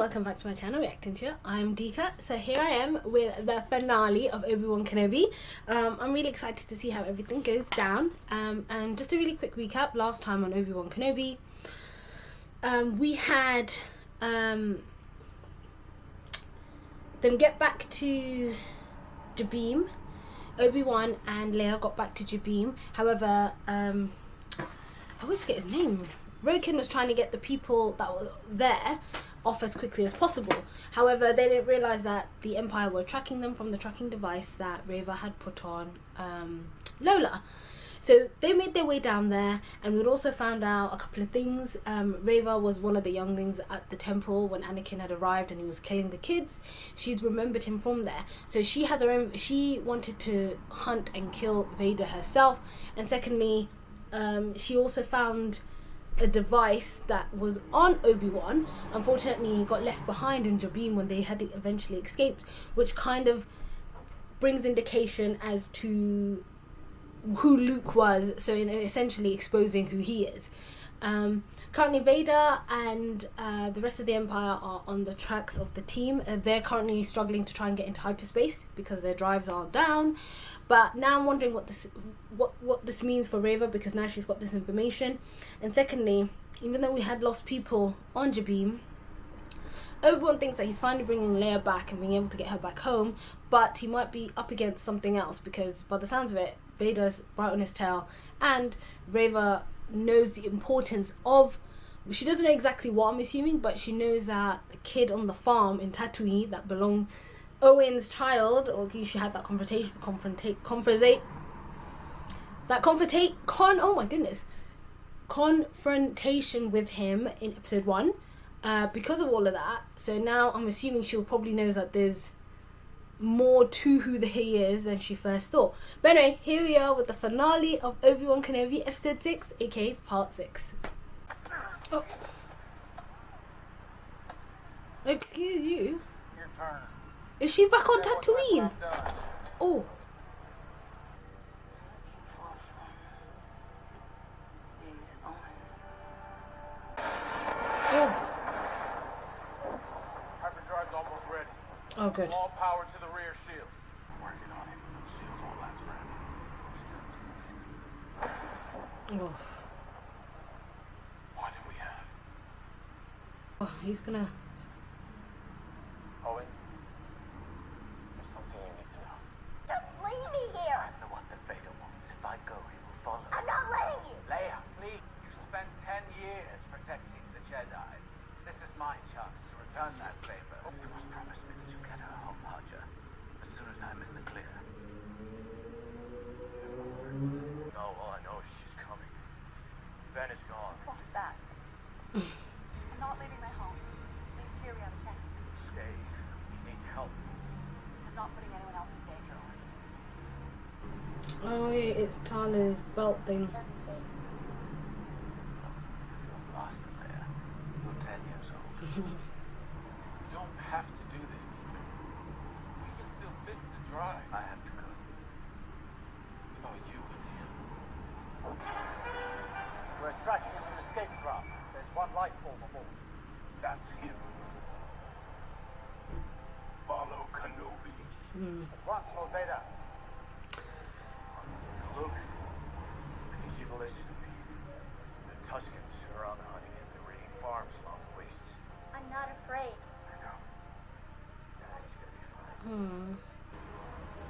welcome back to my channel, Reacting to. I'm Dika. So here I am with the finale of Obi Wan Kenobi. I'm really excited to see how everything goes down. And just a really quick recap, last time on Obi Wan Kenobi, we had them get back to Jabim. Obi-Wan and Leia got back to Jabim. However, I always forget his name. Roken was trying to get the people that were there off as quickly as possible. However, they didn't realize that the Empire were tracking them from the tracking device that Reva had put on Lola. So they made their way down there, and we'd also found out a couple of things. Reva was one of the younglings at the temple when Anakin had arrived and he was killing the kids. She'd remembered him from there. So she has her own, she wanted to hunt and kill Vader herself. And secondly, she also found a device that was on Obi-Wan. Unfortunately, he got left behind in Jabim when they had eventually escaped, which kind of brings indication as to who Luke was, so essentially exposing who he is. Currently Vader and the rest of the Empire are on the tracks of the team. They're currently struggling to try and get into hyperspace because their drives are down. But now I'm wondering what this means for Reva, because now she's got this information. And secondly, even though we had lost people on Jabim, Obi-Wan thinks that he's finally bringing Leia back and being able to get her back home, but he might be up against something else, because by the sounds of it, Vader's bright on his tail, and Reva knows the importance of, she doesn't know exactly what, I'm assuming, but she knows that the kid on the farm in Tatooine that belonged Owen's child, or she had that confrontation with him in episode 1, because of all of that. So now I'm assuming she'll probably knows that there's more to who he is than she first thought. But anyway, here we are with the finale of Obi Wan Kenobi episode 6, aka part 6. Oh, excuse you. Your turn. Is she back on Tatooine? Oh. Hyperdrive's almost ready. Oh, good. All power to the rear shields. I'm working on it. Shields won't last forever. Oh. What do we have? Oh, he's gonna. Owen, there's something you need to know. Just leave me here! I'm the one that Vader wants. If I go, he will follow. I'm not letting you! Leia, please. You've spent 10 years protecting the Jedi. This is my chance to return that favor. You must promise me that you'll get her home, Haja, as soon as I'm in the clear. No, all I know is she's coming. Ben is gone. What is that? I'm not leaving my home. At least here we have a chance. Stay. We need help. I'm not putting anyone else in danger. Oh, yeah, it's Tala's belt thing. Certainty. You're lost, Leia. You're 10 years old. You don't have to do this. We can still fix the drive. I have to go. It's about you and him. We're tracking an escape craft. There's one life form aboard. That's him. Follow Kenobi. Advance, Lord Vader. Luke, I need you to listen to me. The Tuskens are on the hunt again. They're raiding farms along the waste. I'm not afraid. I know. Everything's gonna be fine.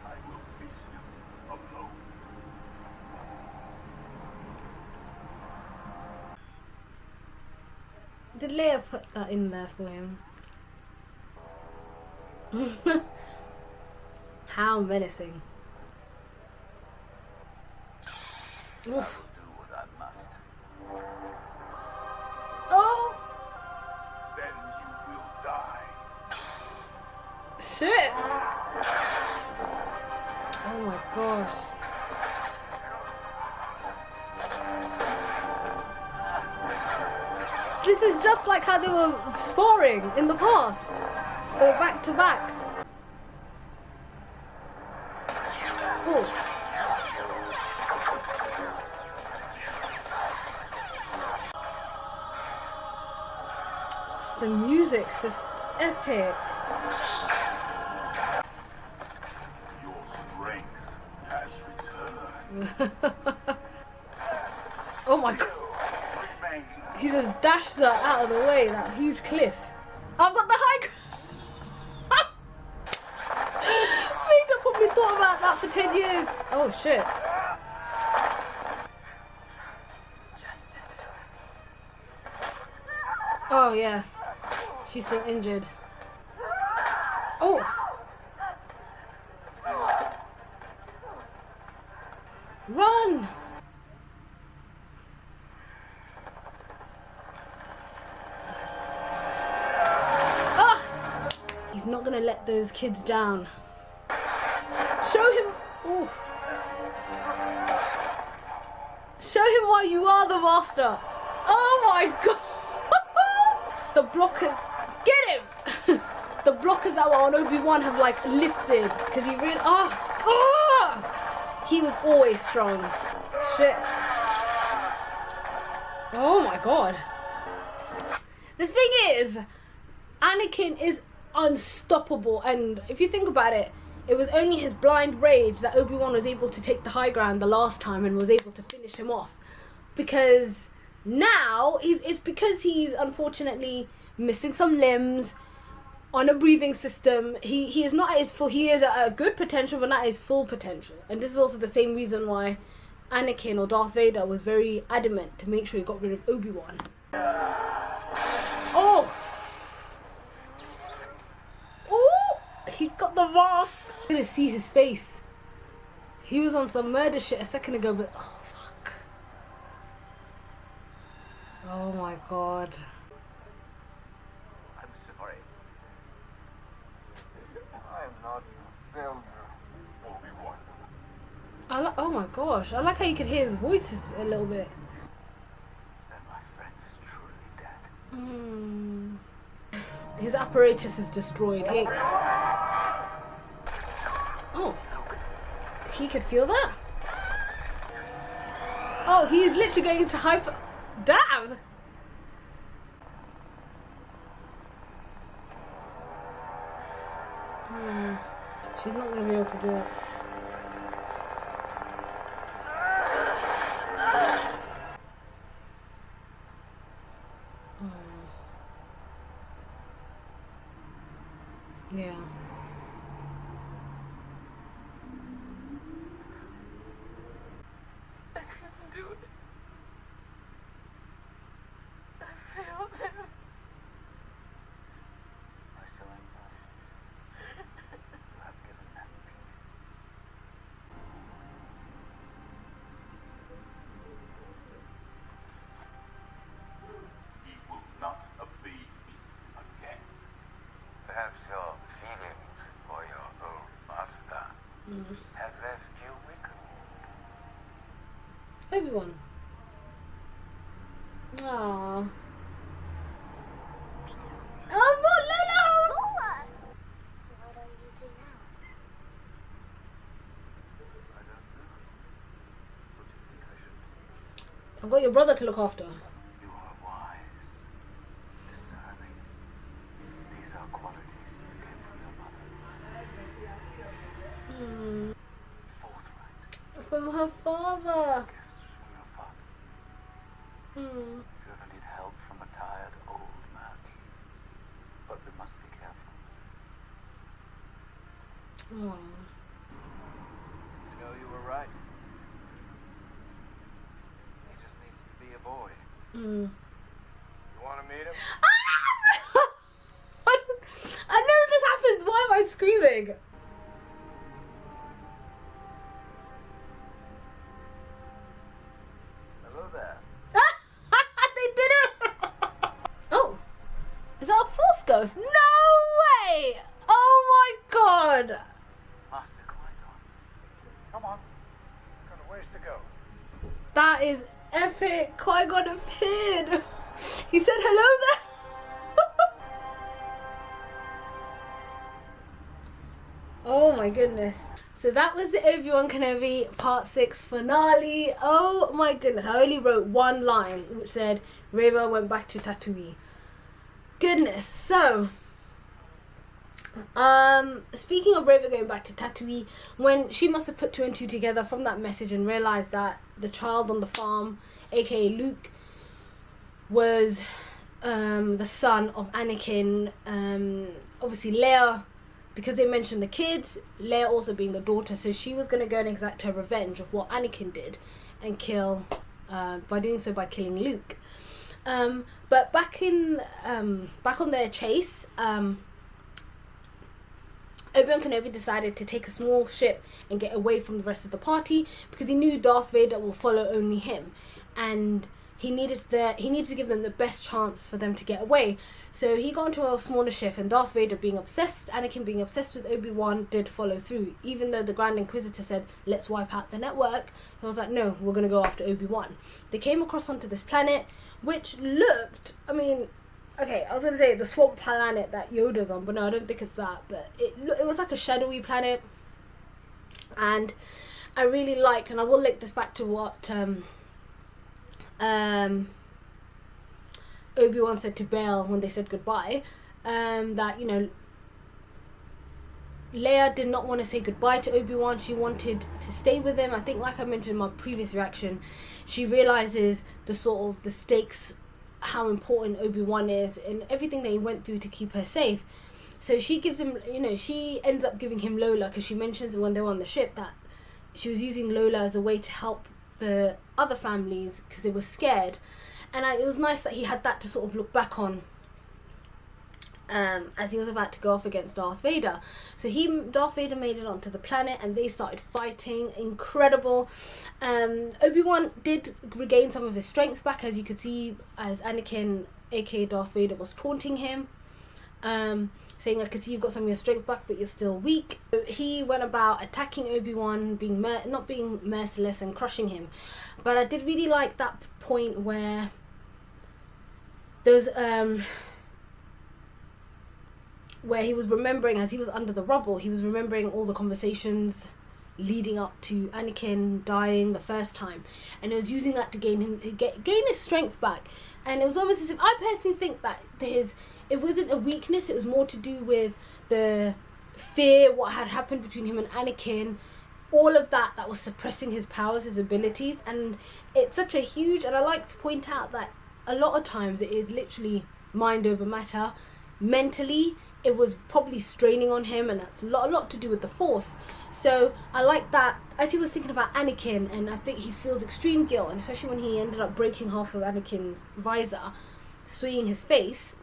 I will face him alone. Did Leia put that in there for him? How menacing. I will do what I must. Oh! Then you will die. Shit! Oh my gosh. This is just like how they were sparring in the past. They were back to back. Oh. The music's just epic. Your strength has returned. Oh my god. Remain. He just dashed that out of the way, that huge cliff. I've got the high ground. Vader probably thought about that for 10 years. Oh shit. Oh yeah. She's still injured. Oh. Run! Ah! He's not gonna let those kids down. Show him. Ooh. Show him why you are the master. Oh my god! The blockers. Get him! The blockers that were on Obi Wan have like lifted because he really. Oh god! He was always strong. Shit. Oh my god. The thing is, Anakin is unstoppable, and if you think about it, it was only his blind rage that Obi-Wan was able to take the high ground the last time and was able to finish him off. Because now, it's because he's unfortunately missing some limbs, on a breathing system. He is not at his full, he is at a good potential, but not at his full potential. And this is also the same reason why Anakin or Darth Vader was very adamant to make sure he got rid of Obi-Wan. Oh! Oh! He got the mask! I'm gonna see his face. He was on some murder shit a second ago, but oh fuck. Oh my god. I'm sorry. I'm not a failure, Obi-Wan. Oh my gosh, I like how you could hear his voices a little bit. Then my friend is truly dead. His apparatus is destroyed. Oh, he could feel that? Oh, he is literally going into hyper. Damn! She's not going to be able to do it. Yeah. I couldn't do it. I failed him. Marceline knows. You have given them peace. He will not obey me again. Perhaps your feelings for your old master have left you weakened. Obi-Wan. Aww. Oh, what, Lola? What are you doing now? I don't know. What do you think I should do? I've got your brother to look after. You are wise, discerning. These are qualities that came from your mother. Forthright. From her father. Gifts from your father. Hmm. If you ever need help from a tired old man. But we must be careful. Aww. You know, you were right. He just needs to be a boy. Hmm. You want to meet him? I know this happens. Why am I screaming? Hello there. They did it! Oh, is that a Force ghost? No way! Oh my god! Master Qui-Gon. Come on. Got a ways to go. That is epic. Qui-Gon appeared. He said hello there. Oh my goodness. So that was the Obi Wan Kenobi Part 6 finale. Oh my goodness. I only wrote one line which said Reva went back to Tatooine. Goodness. So Speaking of Reva going back to Tatooine, when she must have put two and two together from that message and realised that the child on the farm, aka Luke, was the son of Anakin. Obviously Leia, because they mentioned the kids, Leia also being the daughter, so she was going to go and exact her revenge of what Anakin did and kill, by doing so by killing Luke. But back on their chase, Obi Wan Kenobi decided to take a small ship and get away from the rest of the party because he knew Darth Vader will follow only him, and he needed to give them the best chance for them to get away. So he got into a smaller ship, and Darth Vader Anakin being obsessed with Obi-Wan, did follow through. Even though the Grand Inquisitor said, let's wipe out the network, he was like, no, we're going to go after Obi-Wan. They came across onto this planet, which looked, I mean, okay, I was going to say the swamp planet that Yoda's on, but no, I don't think it's that. But it was like a shadowy planet, and I really liked, and I will link this back to what Obi-Wan said to Bail when they said goodbye, that, you know, Leia did not want to say goodbye to Obi-Wan. She wanted to stay with him. I think, like I mentioned in my previous reaction, she realizes the stakes, how important Obi-Wan is and everything that he went through to keep her safe. So she gives him, you know, she ends up giving him Lola, because she mentions when they were on the ship that she was using Lola as a way to help the other families because they were scared. And it was nice that he had that to sort of look back on as he was about to go off against Darth Vader. So Darth Vader made it onto the planet and they started fighting. Incredible. Obi-Wan did regain some of his strength back, as you could see, as Anakin, aka Darth Vader, was taunting him, saying, I can see you've got some of your strength back, but you're still weak. So he went about attacking Obi-Wan, not being merciless and crushing him. But I did really like that point where there was where he was remembering, as he was under the rubble, he was remembering all the conversations leading up to Anakin dying the first time, and he was using that to gain his strength back. And it was almost as if, I personally think that it wasn't a weakness, it was more to do with the fear, what had happened between him and Anakin, all of that was suppressing his powers, his abilities. And it's such a huge, and I like to point out that a lot of times it is literally mind over matter. Mentally, it was probably straining on him, and that's a lot to do with the Force. So I like that, as he was thinking about Anakin, and I think he feels extreme guilt, and especially when he ended up breaking half of Anakin's visor, seeing his face,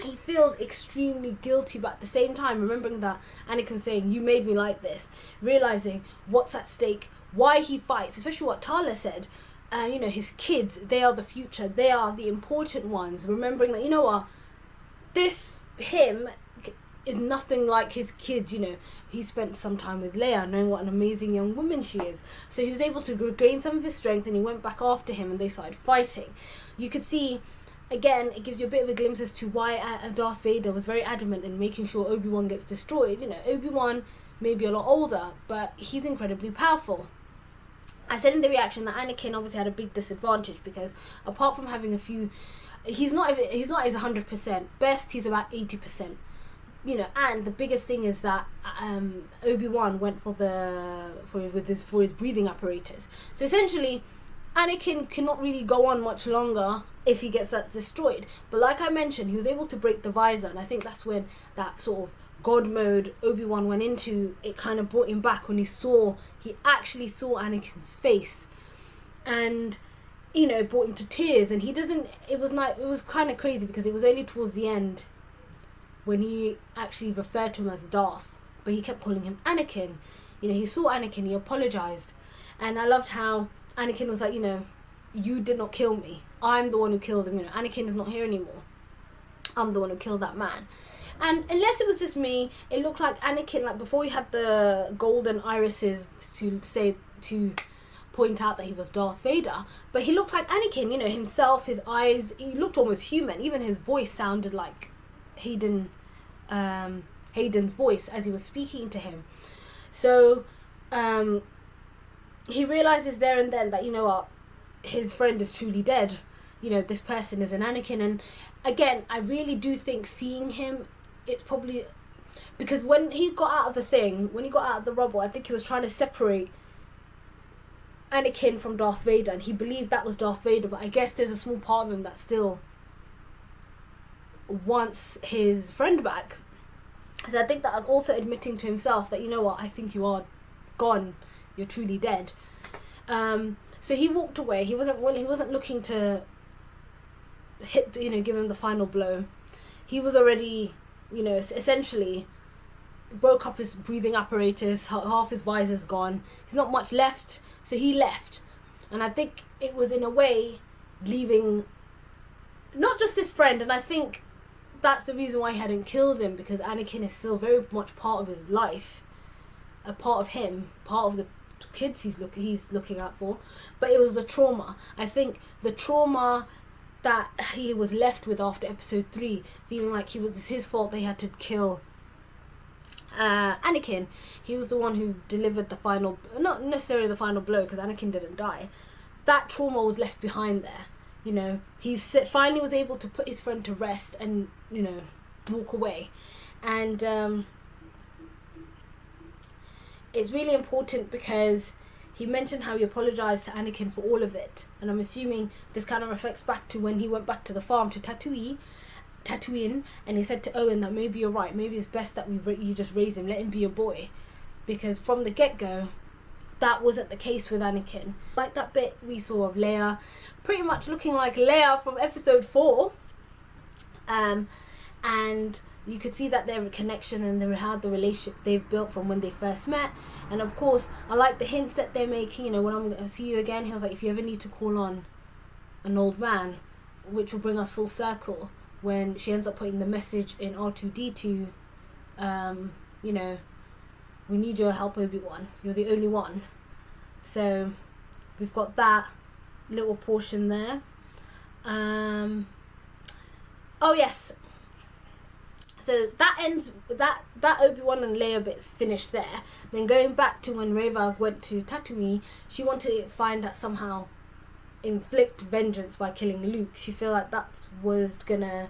he feels extremely guilty, but at the same time remembering that Anakin saying, you made me like this, realizing what's at stake, why he fights, especially what Tala said, you know, his kids, they are the future, they are the important ones, remembering that, you know what, him is nothing like his kids. You know, he spent some time with Leia, knowing what an amazing young woman she is, so he was able to regain some of his strength, and he went back after him and they started fighting. You could see, again, it gives you a bit of a glimpse as to why Darth Vader was very adamant in making sure Obi-Wan gets destroyed. You know, Obi-Wan may be a lot older, but he's incredibly powerful. I said in the reaction that Anakin obviously had a big disadvantage, because apart from having a few, he's not his 100%. Best, he's about 80%. You know, and the biggest thing is that Obi-Wan went for his breathing apparatus. So essentially, Anakin cannot really go on much longer if he gets that destroyed. But like I mentioned, he was able to break the visor, and I think that's when that sort of God mode Obi-Wan went into. It kind of brought him back when he actually saw Anakin's face, and you know, it brought him to tears. And it was kind of crazy, because it was only towards the end when he actually referred to him as Darth, but he kept calling him Anakin. You know, he saw Anakin, he apologized, and I loved how Anakin was like, you know, you did not kill me, I'm the one who killed him. You know, Anakin is not here anymore, I'm the one who killed that man. And unless it was just me, it looked like Anakin, like before he had the golden irises to point out that he was Darth Vader, but he looked like Anakin, you know, himself, his eyes, he looked almost human. Even his voice sounded like Hayden's voice as he was speaking to him. So he realizes there and then that, you know what, his friend is truly dead. You know, this person is an Anakin. And again, I really do think seeing him, it's probably, Because when he got out of the rubble, I think he was trying to separate Anakin from Darth Vader, and he believed that was Darth Vader, but I guess there's a small part of him that still wants his friend back. So I think that was also admitting to himself that, you know what, I think you are gone, you're truly dead. So he walked away. He wasn't looking to give him the final blow. He was already, essentially broke up his breathing apparatus, half his visor's gone. He's not much left, so he left. And I think it was in a way leaving not just his friend, and I think that's the reason why he hadn't killed him, because Anakin is still very much part of his life, a part of him, part of the kids he's looking out for. But it was the trauma. I think the trauma that he was left with after episode 3, feeling like it was his fault they had to kill Anakin. He was the one who delivered the final, not necessarily the final blow, because Anakin didn't die. That trauma was left behind there. He finally was able to put his friend to rest and, walk away. And it's really important because he mentioned how he apologized to Anakin for all of it. And I'm assuming this kind of reflects back to when he went back to the farm, to Tatooine, and he said to Owen that maybe you're right, maybe it's best that you just raise him, let him be a boy. Because from the get-go, that wasn't the case with Anakin. Like that bit we saw of Leia, pretty much looking like Leia from episode 4. And you could see that their connection and they had the relationship they've built from when they first met. And of course, I like the hints that they're making. When I'm going to see you again, he was like, if you ever need to call on an old man, which will bring us full circle when she ends up putting the message in R2-D2, we need your help, Obi-Wan. You're the only one. So we've got that little portion there. Oh yes. So that ends, that Obi-Wan and Leia bit's finished there. Then going back to when Reva went to Tatooine, she wanted to find that somehow inflict vengeance by killing Luke. She felt like that's what's gonna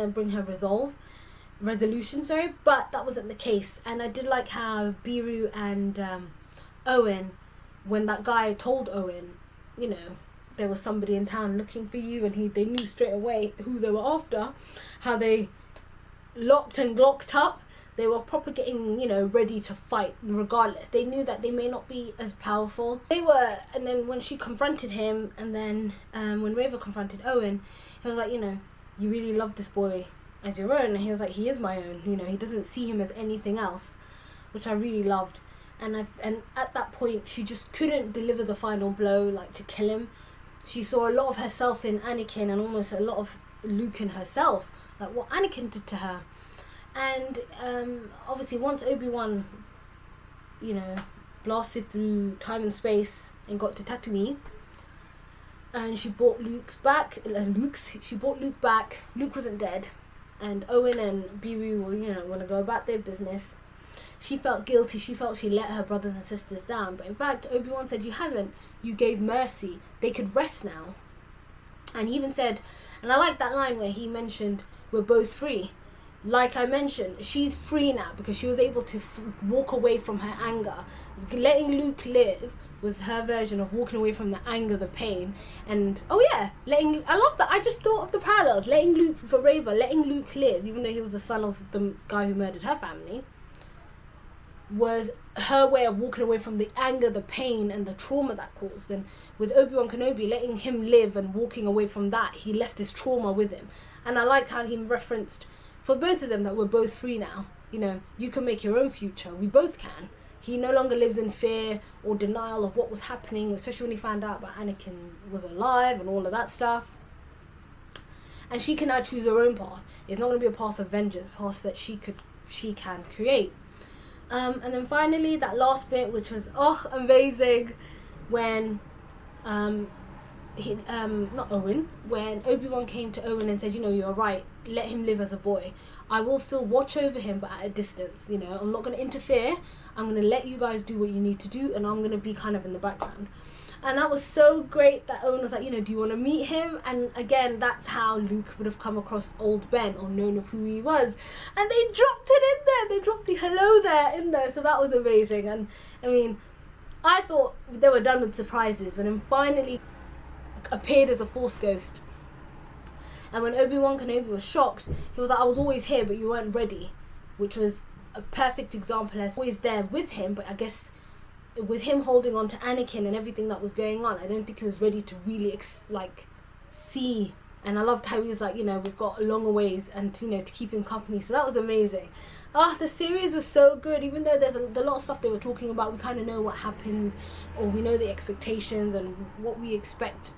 bring her resolution, but that wasn't the case. And I did like how Beru and Owen, when that guy told Owen, there was somebody in town looking for you, and they knew straight away who they were after, how they locked and glocked up. They were proper getting, ready to fight regardless. They knew that they may not be as powerful. They were, and then when she confronted him, and then when Reva confronted Owen, he was like, you really love this boy as your own. And he was like, he is my own. He doesn't see him as anything else, which I really loved. And at that point, she just couldn't deliver the final blow, like to kill him. She saw a lot of herself in Anakin, and almost a lot of Luke in herself, like what Anakin did to her. And obviously once Obi-Wan, blasted through time and space and got to Tatooine, and she brought Luke back. Luke wasn't dead, and Owen and Beru were, want to go about their business. She felt guilty. She felt she let her brothers and sisters down. But in fact, Obi-Wan said, you haven't. You gave mercy. They could rest now. And he even said, and I like that line where he mentioned, we're both free. Like I mentioned, she's free now because she was able to walk away from her anger. Letting Luke live was her version of walking away from the anger, the pain. And, I love that. I just thought of the parallels. Letting Luke live, even though he was the son of the guy who murdered her family, was her way of walking away from the anger, the pain, and the trauma that caused. And with Obi Wan Kenobi, letting him live and walking away from that, he left his trauma with him. And I like how he referenced, for both of them, that we're both free now. You can make your own future. We both can. He no longer lives in fear or denial of what was happening, especially when he found out that Anakin was alive and all of that stuff. And she can now choose her own path. It's not going to be a path of vengeance, a path that she can create. And then finally, that last bit, which was amazing, when when Obi-Wan came to Owen and said, you're right, let him live as a boy. I will still watch over him, but at a distance. I'm not going to interfere. I'm going to let you guys do what you need to do, and I'm going to be kind of in the background. And that was so great that Owen was like, you know, do you want to meet him? And again, that's how Luke would have come across old Ben or known of who he was. And they dropped it in there. They dropped the hello there in there. So that was amazing. And I mean, I thought they were done with surprises when he finally appeared as a Force ghost. And when Obi Wan Kenobi was shocked, he was like, I was always here, but you weren't ready. Which was a perfect example. As always there with him, but I guess with him holding on to Anakin and everything that was going on, I don't think he was ready to really see. And I loved how he was like, you know, we've got a long ways, and you know, to keep him company. So that was amazing. The series was so good. Even though there's a lot of stuff they were talking about, we kind of know what happens, or we know the expectations and what we expect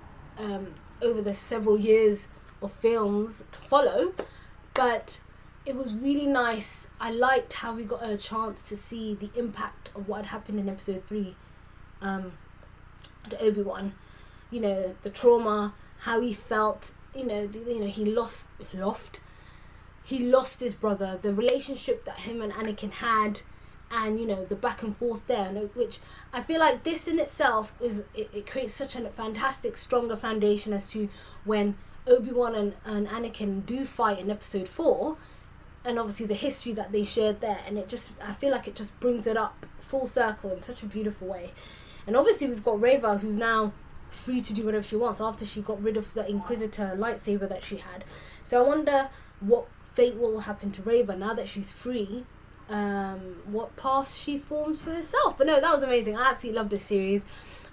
over the several years of films to follow. But it was really nice. I liked how we got a chance to see the impact of what had happened in episode 3 to Obi-Wan. You know, the trauma, how he felt, he lost his brother, the relationship that him and Anakin had, and you know, the back and forth there, which I feel like this in itself it creates such a fantastic, stronger foundation as to when Obi-Wan and Anakin do fight in episode 4, and obviously the history that they shared there, and I feel like it just brings it up full circle in such a beautiful way. And obviously we've got Reva, who's now free to do whatever she wants after she got rid of the Inquisitor lightsaber that she had. So I wonder what will happen to Reva now that she's free, what path she forms for herself. But no, that was amazing. I absolutely loved this series.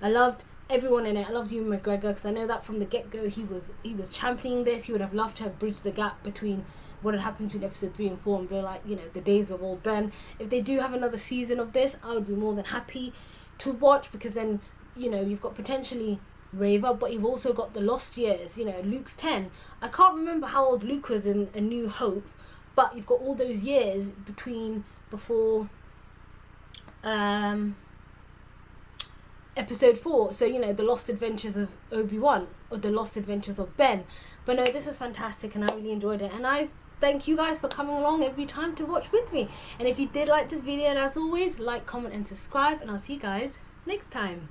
I loved everyone in it. I loved Ewan McGregor, because I know that from the get-go he was championing this. He would have loved to have bridged the gap between what had happened between episode 3 and 4 and be like, you know, the days of old Ben. If they do have another season of this, I would be more than happy to watch, because then, you know, you've got potentially Reva, but you've also got the lost years. You know, Luke's 10. I can't remember how old Luke was in A New Hope, but you've got all those years before episode 4, so you know, the lost adventures of Obi-Wan or the lost adventures of Ben. But no, this was fantastic and I really enjoyed it, and I thank you guys for coming along every time to watch with me. And if you did like this video, and as always, like, comment and subscribe, and I'll see you guys next time.